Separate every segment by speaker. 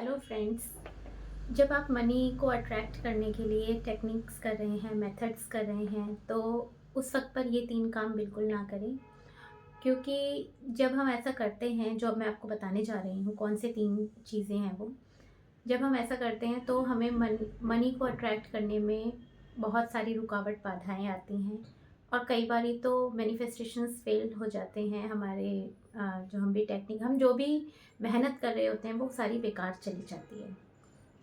Speaker 1: Hello friends. जब आप money को अट्रैक्ट करने के लिए टेक्निक्स कर रहे हैं, मेथड्स कर रहे हैं, तो उस वक्त पर ये तीन काम बिल्कुल ना करें। क्योंकि जब हम ऐसा करते हैं, जो अब मैं आपको बताने जा रही हूँ कौन से तीन चीज़ें हैं वो, जब हम ऐसा करते हैं तो हमें मनी को अट्रैक्ट करने में बहुत सारी रुकावट बाधाएं आती हैं। और कई बारी तो मैनिफेस्टेशंस फेल हो जाते हैं हमारे। जो हम जो भी मेहनत कर रहे होते हैं वो सारी बेकार चली जाती है।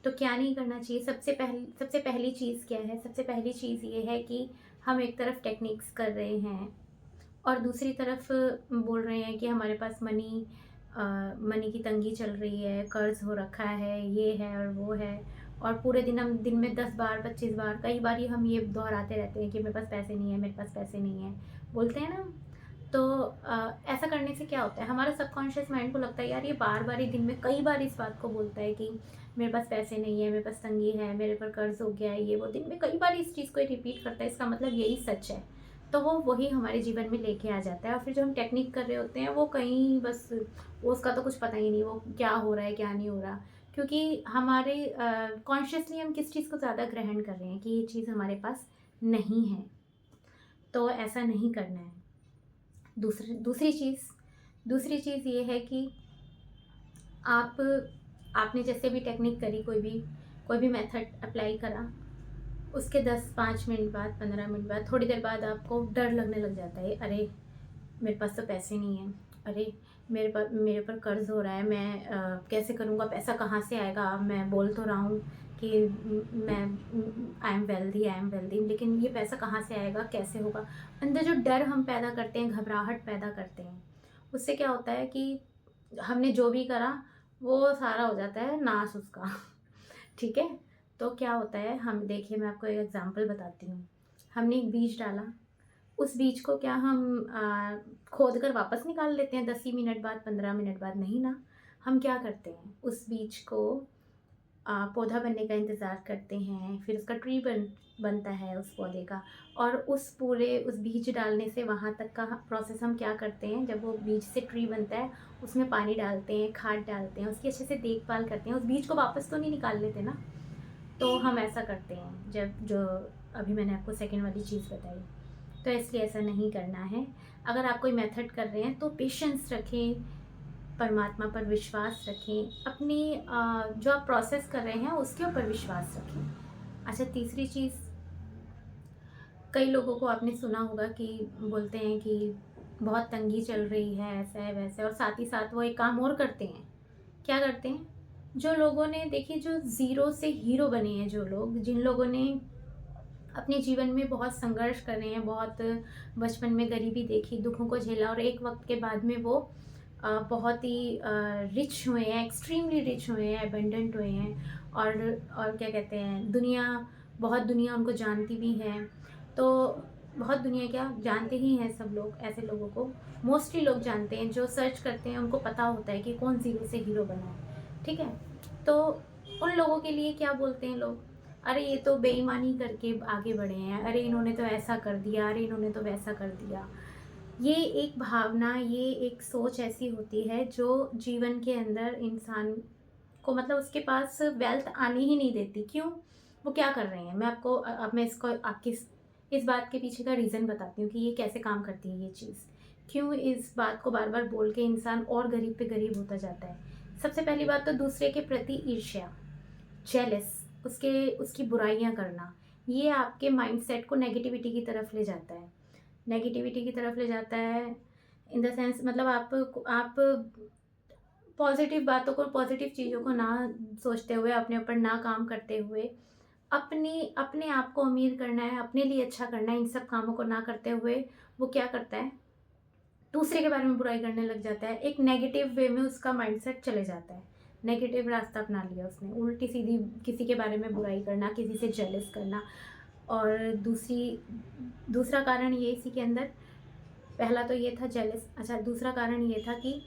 Speaker 1: तो क्या नहीं करना चाहिए? सबसे पहली चीज़ क्या है? सबसे पहली चीज़ ये है कि हम एक तरफ टेक्निक्स कर रहे हैं और दूसरी तरफ बोल रहे हैं कि हमारे पास मनी की तंगी चल रही है, कर्ज़ हो रखा है, ये है और वो है। और पूरे दिन में 10 बार 25 बार कई बार ही हम ये दोहराते रहते हैं कि मेरे पास पैसे नहीं है, मेरे पास पैसे नहीं है, बोलते हैं ना। तो ऐसा करने से क्या होता है, हमारा सबकॉन्शियस माइंड को लगता है यार ये बार बार ही दिन में कई बार इस बात को बोलता है कि मेरे पास पैसे नहीं है, मेरे पास तंगी है, मेरे पर कर्ज हो गया है, ये वो दिन में कई बार इस चीज़ को रिपीट करता है, इसका मतलब यही सच है। तो वो वही हमारे जीवन में लेके आ जाता है और फिर जो हम टेक्निक कर रहे होते हैं वो कहीं बस वो उसका तो कुछ पता ही नहीं वो क्या हो रहा है क्या नहीं हो रहा। क्योंकि हमारे कॉन्शियसली हम किस चीज़ को ज़्यादा ग्रहण कर रहे हैं कि ये चीज़ हमारे पास नहीं है। तो ऐसा नहीं करना है। दूसरी दूसरी चीज़ दूसरी चीज़ ये है कि आप आपने जैसे भी टेक्निक करी, कोई भी मेथड अप्लाई करा, उसके 10-5 मिनट बाद, 15 मिनट बाद, थोड़ी देर बाद आपको डर लगने लग जाता है। अरे! मेरे पास तो पैसे नहीं हैं। अरे! मेरे पर कर्ज़ हो रहा है, मैं कैसे करूँगा? पैसा कहाँ से आएगा? मैं बोल तो रहा हूँ कि आई एम वेल्दी, लेकिन ये पैसा कहाँ से आएगा? कैसे होगा? अंदर जो डर हम पैदा करते हैं, घबराहट पैदा करते हैं, उससे क्या होता है कि हमने जो भी करा, वो सारा हो जाता है नाश उसका। ठीक है? तो क्या होता है, हम देखिए मैं आपको एक एग्ज़ाम्पल बताती हूँ। हमने एक बीज डाला, उस बीज को क्या हम खोद कर वापस निकाल लेते हैं 10 ही मिनट बाद, 15 मिनट बाद? नहीं ना। हम क्या करते हैं, उस बीज को पौधा बनने का इंतज़ार करते हैं, फिर उसका ट्री बनता है उस पौधे का। और उस बीज डालने से वहाँ तक का प्रोसेस हम क्या करते हैं, जब वो बीज से ट्री बनता है, उसमें पानी डालते हैं, खाद डालते हैं, उसकी अच्छे से देखभाल करते हैं, उस बीज को वापस तो नहीं निकाल लेते ना। तो हम ऐसा करते हैं, जब जो अभी मैंने आपको सेकंड वाली चीज़ बताई। तो इसलिए ऐसा नहीं करना है। अगर आप कोई मेथड कर रहे हैं तो पेशेंस रखें, परमात्मा पर विश्वास रखें, अपनी जो आप प्रोसेस कर रहे हैं उसके ऊपर विश्वास रखें। अच्छा, तीसरी चीज़, कई लोगों को आपने सुना होगा कि बोलते हैं कि बहुत तंगी चल रही है, ऐसा है वैसा है, और साथ ही साथ वो एक काम और करते हैं। क्या करते हैं? जो लोगों ने देखिए, जो ज़ीरो से हीरो बने हैं, जो लोग, जिन लोगों ने अपने जीवन में बहुत संघर्ष कर रहे हैं, बहुत बचपन में गरीबी देखी, दुखों को झेला, और एक वक्त के बाद में वो बहुत ही रिच हुए हैं, एक्सट्रीमली रिच हुए हैं, एबंडेंट हुए हैं। और क्या कहते हैं, बहुत दुनिया उनको जानती भी है। तो बहुत दुनिया क्या जानते ही हैं, सब लोग ऐसे लोगों को मोस्टली लोग जानते हैं, जो सर्च करते हैं उनको पता होता है कि कौन ज़ीरो से हीरो बना है। ठीक है? तो उन लोगों के लिए क्या बोलते हैं लोग, अरे ये तो बेईमानी करके आगे बढ़े हैं, अरे इन्होंने तो ऐसा कर दिया, अरे इन्होंने तो वैसा कर दिया। ये एक भावना, ये एक सोच ऐसी होती है जो जीवन के अंदर इंसान को, मतलब उसके पास वेल्थ आने ही नहीं देती। क्यों? वो क्या कर रहे हैं, मैं आपको अब मैं इसको आपकी इस बात के पीछे का रीज़न बताती हूँ कि ये कैसे काम करती है ये चीज़। क्यों इस बात को बार बार बोल के इंसान और गरीब पे गरीब होता जाता है? सबसे पहली बात तो दूसरे के प्रति ईर्ष्या, जेलस, उसकी बुराइयाँ करना, ये आपके माइंडसेट को नेगेटिविटी की तरफ ले जाता है। इन द सेंस, मतलब आप पॉजिटिव बातों को, पॉजिटिव चीज़ों को ना सोचते हुए, अपने ऊपर ना काम करते हुए, अपने आप को अमीर करना है, अपने लिए अच्छा करना है, इन सब कामों को ना करते हुए वो क्या करता है, दूसरे के बारे में बुराई करने लग जाता है। एक नेगेटिव वे में उसका माइंडसेट चले जाता है, नेगेटिव रास्ता अपना लिया उसने, उल्टी सीधी किसी के बारे में बुराई करना, किसी से जेलस करना। और दूसरा कारण ये इसी के अंदर, पहला तो ये था जेलस। अच्छा, दूसरा कारण ये था कि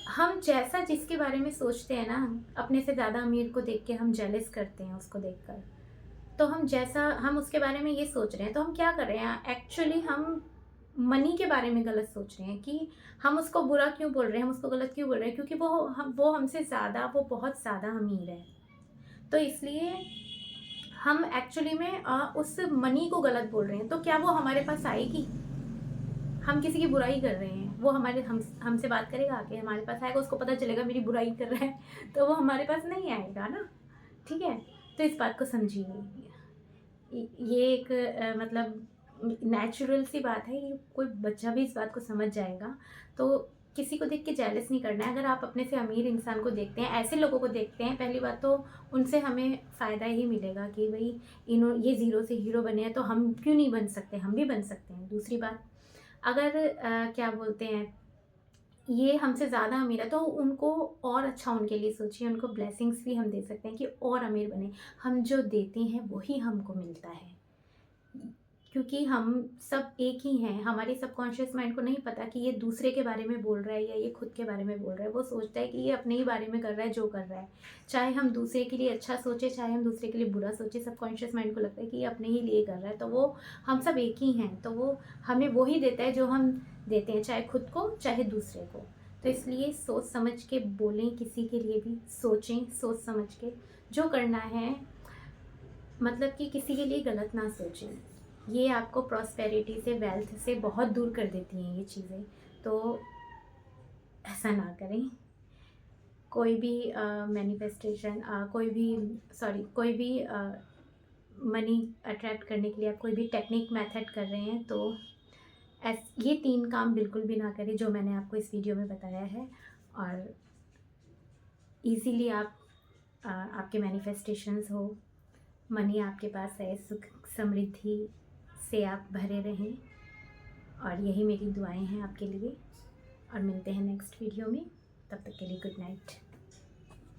Speaker 1: हम जैसा जिसके बारे में सोचते हैं ना, अपने से ज़्यादा अमीर को देख के हम जेलस करते हैं उसको देखकर। तो हम उसके बारे में ये सोच रहे हैं, तो हम क्या कर रहे हैं एक्चुअली, हम मनी के बारे में गलत सोच रहे हैं कि हम उसको बुरा क्यों बोल रहे हैं, हम उसको गलत क्यों बोल रहे हैं, क्योंकि वो हमसे ज़्यादा, वो बहुत ज़्यादा अमीर है। तो इसलिए हम एक्चुअली में उस मनी को गलत बोल रहे हैं। तो क्या वो हमारे पास आएगी? हम किसी की बुराई कर रहे हैं, वो हमसे बात करेगा, आके हमारे पास आएगा, उसको पता चलेगा मेरी बुराई कर रहा है, तो वो हमारे पास नहीं आएगा ना। ठीक है? तो इस बात को समझिए। ये एक मतलब नेचुरल सी बात है, ये कोई बच्चा भी इस बात को समझ जाएगा। तो किसी को देख के जेलस नहीं करना है। अगर आप अपने से अमीर इंसान को देखते हैं, ऐसे लोगों को देखते हैं, पहली बात तो उनसे हमें फ़ायदा ही मिलेगा कि भई ये ज़ीरो से हीरो बने हैं, तो हम क्यों नहीं बन सकते, हम भी बन सकते हैं। दूसरी बात, अगर क्या बोलते हैं, ये हमसे ज़्यादा अमीर है, तो उनको और अच्छा उनके लिए सोचिए, उनको ब्लेसिंग्स भी हम दे सकते हैं कि और अमीर बने। हम जो देते हैं वही हमको मिलता है, क्योंकि हम सब एक ही हैं। हमारे सबकॉन्शियस माइंड को नहीं पता कि ये दूसरे के बारे में बोल रहा है या ये खुद के बारे में बोल रहा है। वो सोचता है कि ये अपने ही बारे में कर रहा है जो कर रहा है। चाहे हम दूसरे के लिए अच्छा सोचें, चाहे हम दूसरे के लिए बुरा सोचें, सबकॉन्शियस माइंड को लगता है कि ये अपने ही लिए कर रहा है। तो वो हम सब एक ही हैं, तो वो हमें वो ही देता है जो हम देते हैं, चाहे खुद को चाहे दूसरे को। तो इसलिए सोच समझ के बोलें, किसी के लिए भी सोचें, सोच समझ के जो करना है, मतलब कि किसी के लिए गलत ना सोचें। ये आपको प्रॉस्पेरिटी से, वेल्थ से बहुत दूर कर देती हैं ये चीज़ें। तो ऐसा ना करें। कोई भी मैनिफेस्टेशन, कोई भी मनी अट्रैक्ट करने के लिए आप कोई भी टेक्निक मेथड कर रहे हैं, तो ये 3 काम बिल्कुल भी ना करें जो मैंने आपको इस वीडियो में बताया है। और ईज़िली आपके मैनिफेस्टेशंस हो, मनी आपके पास है, सुख समृद्धि से आप भरे रहें, और यही मेरी दुआएं हैं आपके लिए। और मिलते हैं नेक्स्ट वीडियो में, तब तक के लिए गुड नाइट।